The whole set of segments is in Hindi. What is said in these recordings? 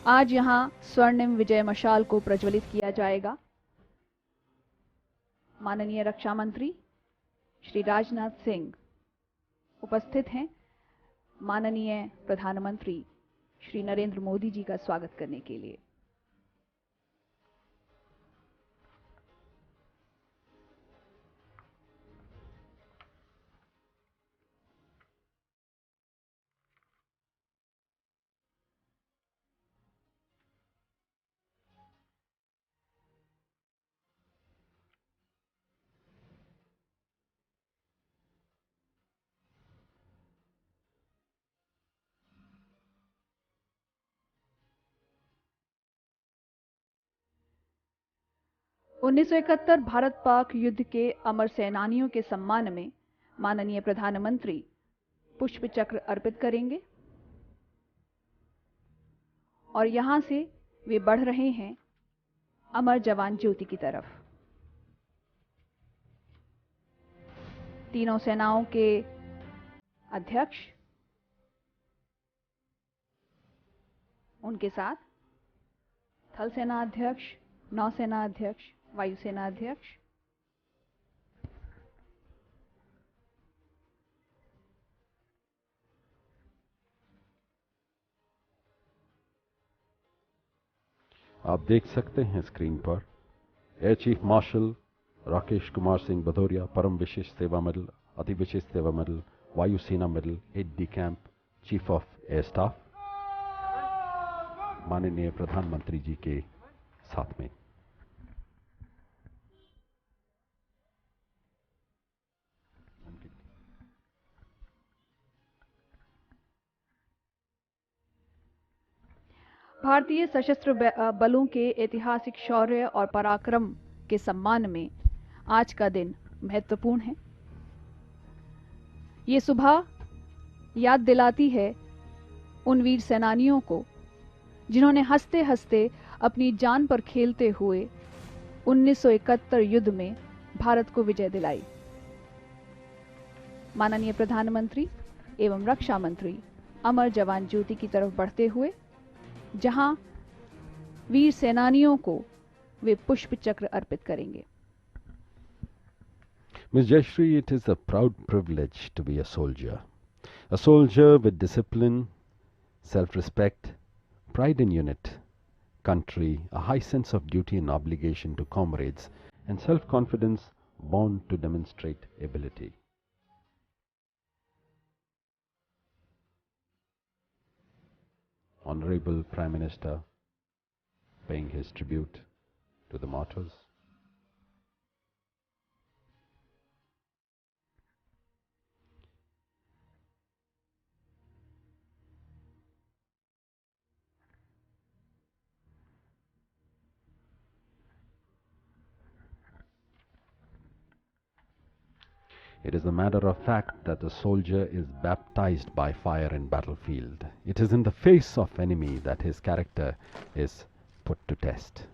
आज यहां स्वर्णिम विजय मशाल को प्रज्वलित किया जाएगा। माननीय रक्षा मंत्री श्री राजनाथ सिंह उपस्थित हैं माननीय प्रधानमंत्री श्री नरेंद्र मोदी जी का स्वागत करने के लिए। उन्नीस भारत पाक युद्ध के अमर सेनानियों के सम्मान में माननीय प्रधानमंत्री पुष्प चक्र अर्पित करेंगे और यहां से वे बढ़ रहे हैं अमर जवान ज्योति की तरफ। तीनों सेनाओं के अध्यक्ष, उनके साथ थल सेना अध्यक्ष, नौसेना अध्यक्ष, वायुसेना अध्यक्ष, आप देख सकते हैं स्क्रीन पर air chief marshal Rakesh Kumar Singh Bhadauria परम विशिष्ट सेवा मेडल, अति विशिष्ट सेवा मेडल, वायुसेना medal, Ed D camp, chief of air staff माननीय प्रधानमंत्री जी के साथ में। भारतीय सशस्त्र बलों के ऐतिहासिक शौर्य और पराक्रम के सम्मान में आज का दिन महत्वपूर्ण है। ये सुबह याद दिलाती है उन वीर सेनानियों को जिन्होंने हंसते हंसते अपनी जान पर खेलते हुए 1971 युद्ध में भारत को विजय दिलाई। माननीय प्रधानमंत्री एवं रक्षा मंत्री अमर जवान ज्योति की तरफ बढ़ते हुए जहां वीर सेनानियों को वे पुष्प चक्र अर्पित करेंगे। Ms. Jayashree, it is a proud privilege to be a soldier with discipline, self-respect, pride in unit, country, a high sense of duty and obligation to comrades, and self-confidence born to demonstrate ability. Honorable Prime Minister paying his tribute to the martyrs. It is a matter of fact that a soldier is baptized by fire in battlefield. It is in the face of enemy that his character is put to test.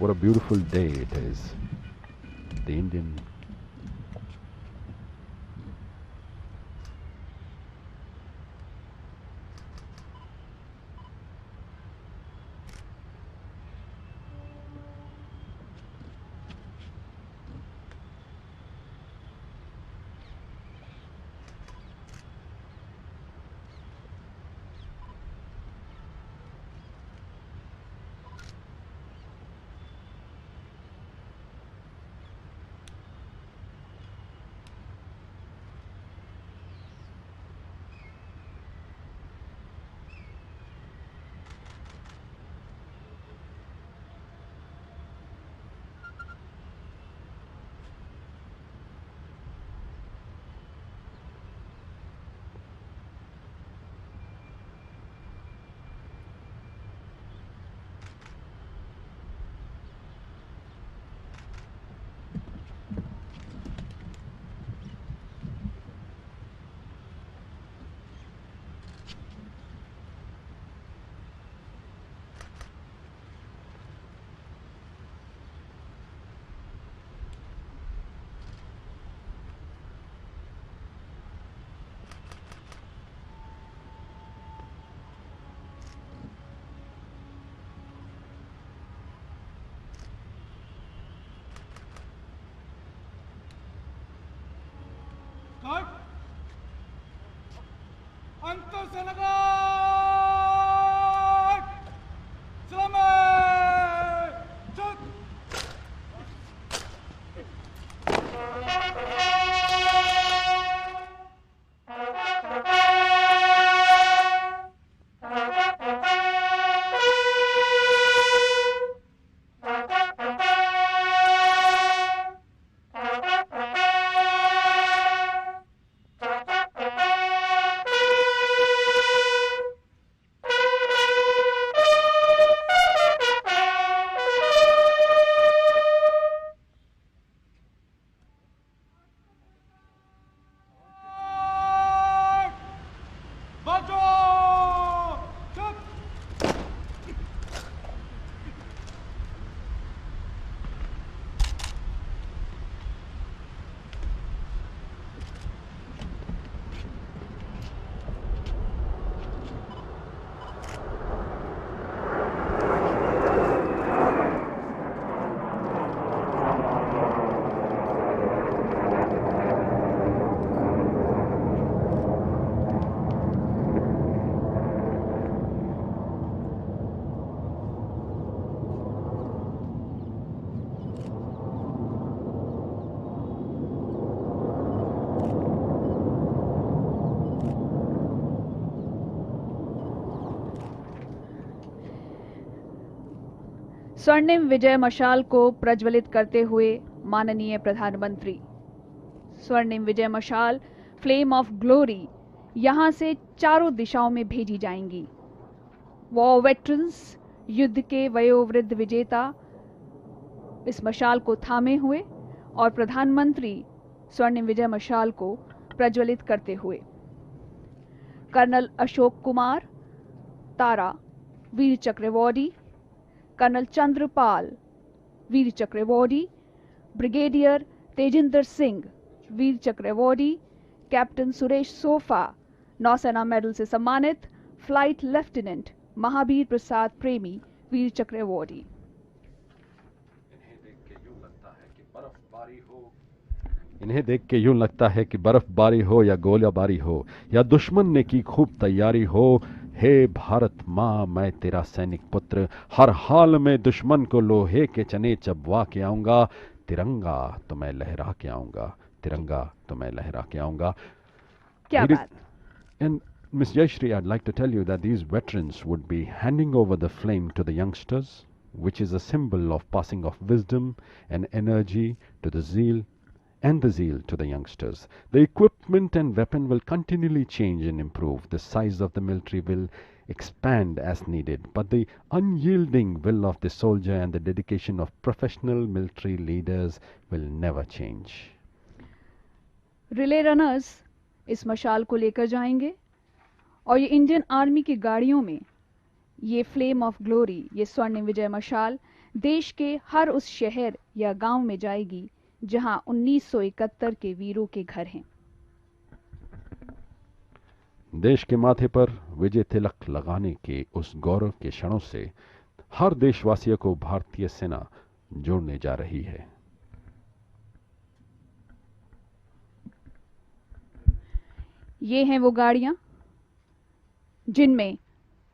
What a beautiful day it is. The Indian स्वर्णिम विजय मशाल को प्रज्वलित करते हुए माननीय प्रधानमंत्री। स्वर्णिम विजय मशाल, फ्लेम ऑफ ग्लोरी, यहां से चारों दिशाओं में भेजी जाएंगी। वॉर वेटरन्स, युद्ध के वयोवृद्ध विजेता इस मशाल को थामे हुए और प्रधानमंत्री स्वर्णिम विजय मशाल को प्रज्वलित करते हुए। कर्नल अशोक कुमार तारा, वीर चक्र अवॉर्डी, कर्नल चंद्रपाल, वीर चक्र अवॉर्डी, ब्रिगेडियर तेजिंदर सिंह, वीर चक्र अवॉर्डी, कैप्टन सुरेश सोफा, नौसेना मेडल से सम्मानित फ्लाइट लेफ्टिनेंट महावीर प्रसाद प्रेमी, वीर चक्र अवॉर्डी। इन्हें देख के यूं लगता है कि बर्फबारी हो या गोलाबारी हो या दुश्मन ने की खूब तैयारी हो। हे भारत माँ, मैं तेरा सैनिक पुत्र, हर हाल में दुश्मन को लोहे के चने चबवा के आऊंगा। तिरंगा तो मैं लहरा के आऊंगा, तिरंगा तो मैं लहरा के आऊंगा। क्या बात। And Miss Jayashree, I'd like to tell you that these veterans would be handing over the flame to the youngsters, which is a symbol of passing of wisdom and energy to the zeal to the youngsters. The equipment and weapon will continually change and improve. The size of the military will expand as needed, but the unyielding will of the soldier and the dedication of professional military leaders will never change. Relay runners इस मशाल को लेकर जाएंगे और ये इंडियन आर्मी की गाड़ियों में ये फ्लेम ऑफ ग्लोरी, ये स्वर्णिम विजय मशाल देश के हर उस शहर या गांव में जाएगी जहां 1971 के वीरों के घर हैं। देश के माथे पर विजय तिलक लगाने के उस गौरव के क्षणों से हर देशवासियों को भारतीय सेना जोड़ने जा रही है। ये हैं वो गाड़ियां जिनमें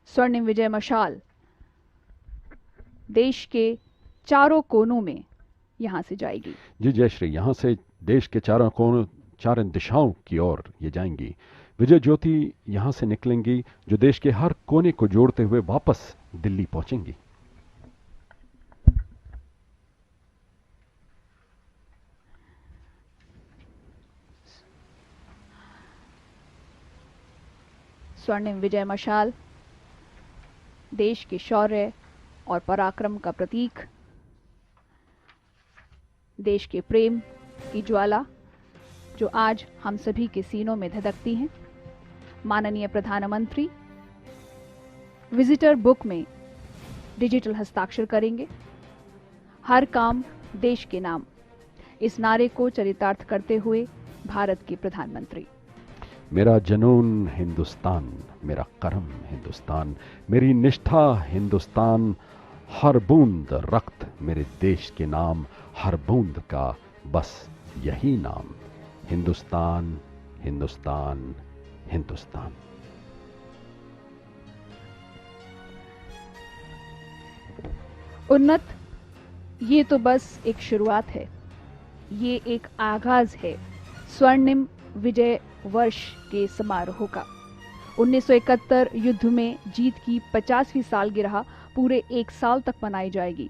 स्वर्णिम विजय मशाल देश के चारों कोनों में यहां से जाएगी। जी जयश्री, यहां से देश के चारों कोनों, चारों दिशाओं की ओर ये जाएंगी। विजय ज्योति यहां से निकलेंगी जो देश के हर कोने को जोड़ते हुए वापस दिल्ली पहुंचेंगी। स्वर्णिम विजय मशाल देश के शौर्य और पराक्रम का प्रतीक, देश के प्रेम की ज्वाला जो आज हम सभी के सीनों में धधकती हैं। माननीय प्रधानमंत्री विजिटर बुक में डिजिटल हस्ताक्षर करेंगे। हर काम देश के नाम, इस नारे को चरितार्थ करते हुए भारत के प्रधानमंत्री। मेरा जनून हिंदुस्तान, मेरा कर्म हिंदुस्तान, मेरी निष्ठा हिंदुस्तान, हर बूंद रक्त मेरे देश के नाम, हर बूंद का बस यही नाम, हिंदुस्तान हिंदुस्तान हिंदुस्तान। उन्नत, ये तो बस एक शुरुआत है, ये एक आगाज है स्वर्णिम विजय वर्ष के समारोह का। 1971 युद्ध में जीत की 50वीं सालगिरह पूरे एक साल तक मनाई जाएगी।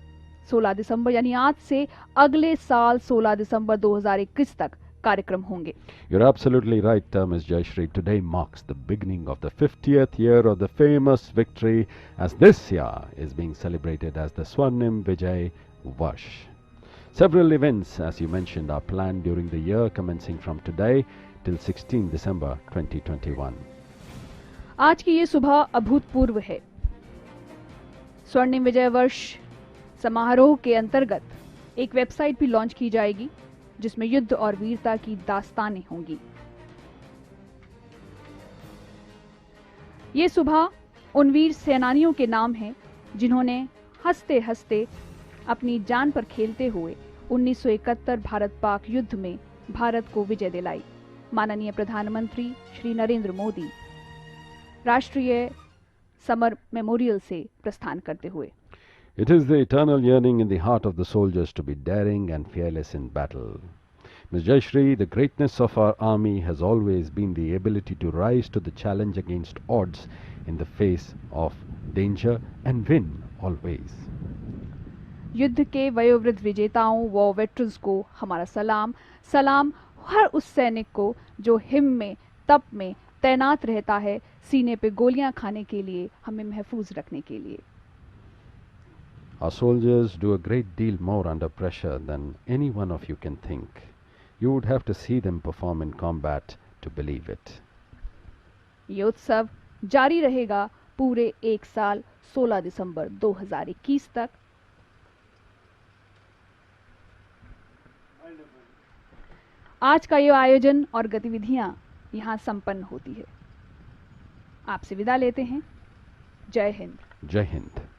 16 दिसंबर यानी आज से अगले साल 16 दिसंबर 2021 तक कार्यक्रम होंगे। You're absolutely right, Ms. Jayashree. Today marks the beginning of the 50th year of the famous victory, as this year is being celebrated as the Swarnim Vijay Varsh. Several events, as you mentioned, are planned during the year, commencing from today till 16 December 2021. आज की ये सुबह अभूतपूर्व है। स्वर्णिम विजय वर्ष समारोह के अंतर्गत एक वेबसाइट भी लॉन्च की जाएगी जिसमें युद्ध और वीरता की दास्तानें होंगी। ये सुबह उन वीर सेनानियों के नाम हैं जिन्होंने हंसते हंसते अपनी जान पर खेलते हुए 1971 भारत पाक युद्ध में भारत को विजय दिलाई। माननीय प्रधानमंत्री श्री नरेंद्र मोदी राष्ट्रीय समर मेमोरियल से प्रस्थान करते हुए। It is the eternal yearning in the heart of the soldiers to be daring and fearless in battle. Ms. Jayashree, the greatness of our army has always been the ability to rise to the challenge against odds in the face of danger and win always. युद्ध के वयोवृद्ध विजेताओं व वेटरन्स को हमारा सलाम। सलाम हर उस सैनिक को जो हिम में तप में तैनात रहता है, सीने पे गोलियां खाने के लिए, हमें महफूज रखने के लिए। Our soldiers do a great deal more under pressure than any one of you can think. You would have to see them perform in combat to believe it. ये उत्सव जारी रहेगा पूरे एक साल 16 दिसंबर 2021 तक। आज का ये आयोजन और गतिविधियां यहाँ संपन्न होती है। आपसे विदा लेते हैं। जय हिंद। Jai Hind.